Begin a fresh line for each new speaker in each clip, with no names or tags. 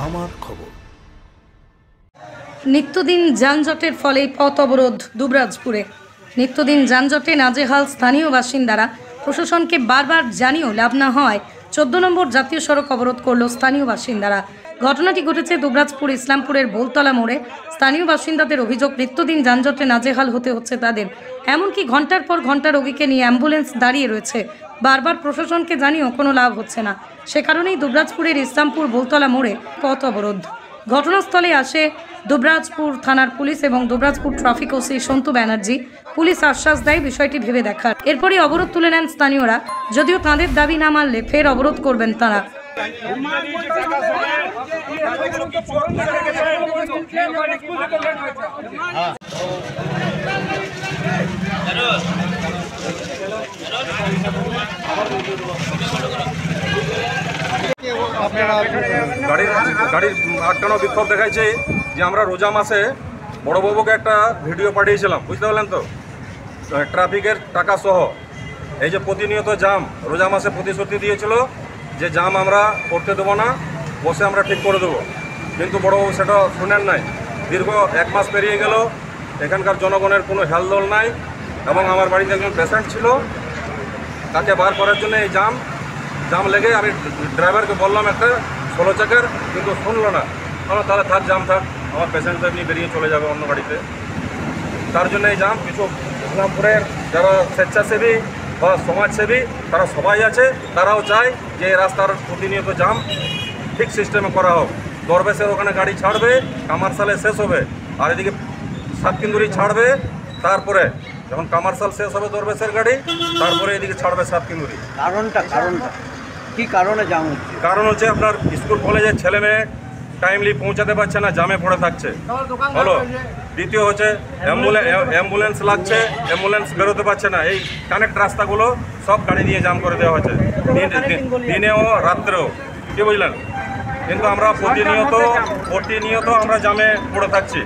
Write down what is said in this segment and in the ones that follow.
আমার খবর।
নিত্যদিন যানজটের ফলে পথ অবরোধ দুবরাজপুরে। নিত্যদিন যানজটে নাজেহাল স্থানীয় বাসিন্দারা। প্রশাসনকে বারবার জানিয়েও লাভ না হওয়ায় 14 নম্বর জাতীয় সড়ক অবরোধ করল স্থানীয় বাসিন্দারা। ঘটনাটি ঘটেছে দুবরাজপুর ইসলামপুরের বোলতলা মোড়ে। স্থানীয় বাসিন্দাদের অভিযোগ, নিত্যদিন যানজটে নাজেহাল হতে হচ্ছে তাদের। এমনকি ঘন্টার পর ঘন্টা রোগীকে নিয়ে অ্যাম্বুলেন্স দাঁড়িয়ে রয়েছে। বারবার প্রশাসনকে জানিয়েও কোনো লাভ হচ্ছে না। সে কারণেই দুবরাজপুরের ইসলামপুর বোলতলা মোড়ে পথ অবরোধ। ঘটনাস্থলে আসে দুবরাজপুর থানার পুলিশ এবং Dubrajpur traffic OC Santu Banerjee. Police আশ্বাস দেয় বিষয়টি ভেবে দেখার। এরপরই অবরোধ তুলে নেন স্থানীয়রা। যদিও তাঁদের দাবি না মানলে ফের অবরোধ করবেন তারা।
গাড়ির আটকানো বিক্ষোভ দেখাইছে যে আমরা রোজা মাসে বড়বাবুকে একটা ভিডিও পাঠিয়েছিলাম, বুঝতে পারলেন তো, ট্রাফিকের টাকা সহ। এই যে প্রতিনিয়ত জাম, রোজা মাসে প্রতিশ্রুতি দিয়েছিল যে জাম আমরা করতে দেবো না, বসে আমরা ঠিক করে দেবো, কিন্তু বড়বাবু সেটা শুনেন নাই। দীর্ঘ 1 মাস পেরিয়ে গেল, এখানকার জনগণের কোনো হেলদোল নাই। এবং আমার বাড়িতে একজন পেশেন্ট ছিল, তাকে বার করার জন্য এই জাম লেগে আমি ড্রাইভারকে বললাম একটা 16 চাকার, কিন্তু শুনলো না। তাহলে থাক, জাম থাক, আমার পেশেন্টটা নিয়ে বেরিয়ে চলে যাবে অন্য গাড়িতে। তার জন্য এই জাম। কিছু ইসলামপুরের যারা স্বেচ্ছাসেবী বা সমাজসেবী তারা সবাই আছে, তারাও চায় যে এই রাস্তার প্রতিনিয়ত জাম ঠিক সিস্টেমে করা হোক। দরবেশের ওখানে গাড়ি ছাড়বে, কামারশালে শেষ হবে, আর এদিকে সাতকিন্দুরি ছাড়বে। তারপরে যখন কামারশাল শেষ হবে দরবেশের গাড়ি, তারপরে এদিকে ছাড়বে সাতকিন্দুরি।
কারণটা কি কারণে জাম হচ্ছে?
কারণ হচ্ছে আপনার স্কুল কলেজের ছেলে মেয়ে টাইমলি পৌঁছাতে পারছে না, জামে পড়ে থাকছে। হলো। দ্বিতীয় হচ্ছে অ্যাম্বুলেন্স লাগছে, অ্যাম্বুলেন্স বেরোতে পারছে না। এই কানেক্ট রাস্তাগুলো সব গাড়ি দিয়ে জাম করে দেওয়া হচ্ছে, দিনেও রাত্রেও, কি বুঝলেন? কিন্তু আমরা প্রতিনিয়ত আমরা জামে পড়ে থাকছি।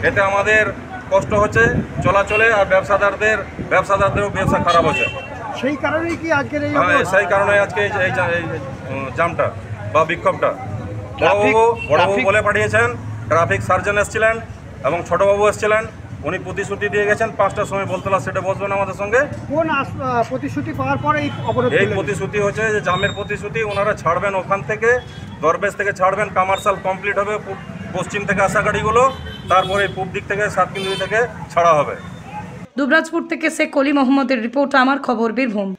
এতে আমাদের কষ্ট হচ্ছে চলাচলে, আর ব্যবসাদারদেরও ব্যবসা খারাপ হচ্ছে।
সেই কারণেই কি আজকের এই
সেই কারণে আজকে এই জামটা বা বিক্ষোভটা। বড়বাবু বলে পাঠিয়েছেন, ট্রাফিক সার্জন এসেছিলেন এবং ছোটবাবু এসেছিলেন। উনি প্রতিশ্রুতি দিয়ে গেছেন 5টার সময় বলতলা সেটা বসবেন আমাদের সঙ্গে।
কোন প্রতিশ্রুতি পাওয়ার পরে এই অবরোধ?
এই প্রতিশ্রুতি হচ্ছে যে জামের প্রতিশ্রুতি। ওনারা ছাড়বেন ওখান থেকে, দরবেশ থেকে ছাড়বেন, কামারশাল কমপ্লিট হবে পশ্চিম থেকে আসা গাড়িগুলো, তারপরে পূব দিক থেকে সাতকিন্দুরি থেকে ছাড়া হবে।
দুবরাজপুর থেকে শেখ অলি মোহাম্মদের রিপোর্ট, আমার খবর, বীরভূম।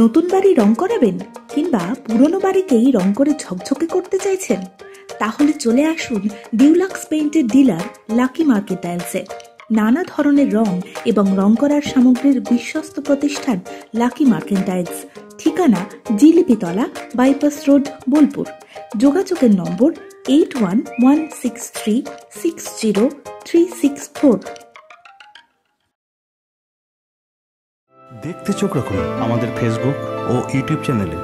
নতুন বাড়ি রং করাবেন কিংবা পুরনো বাড়িকেই রং করে ঝকঝকে করতে চাইছেন? তাহলে চলে আসুন ডিউলাক্স পেইন্টের ডিলার লাকি মার্কেট টাইলসে। নানা ধরনের রং এবং রং করার সামগ্রীর বিশ্বস্ত প্রতিষ্ঠান লাকি মার্কেট টাইলস। ঠিকানা জিলিপিতলা, বাইপাস রোড, বোলপুর। যোগাযোগের নম্বর 8116360364।
দেখতে চোখ রাখুন আমাদের ফেসবুক ও ইউটিউব চ্যানেলে।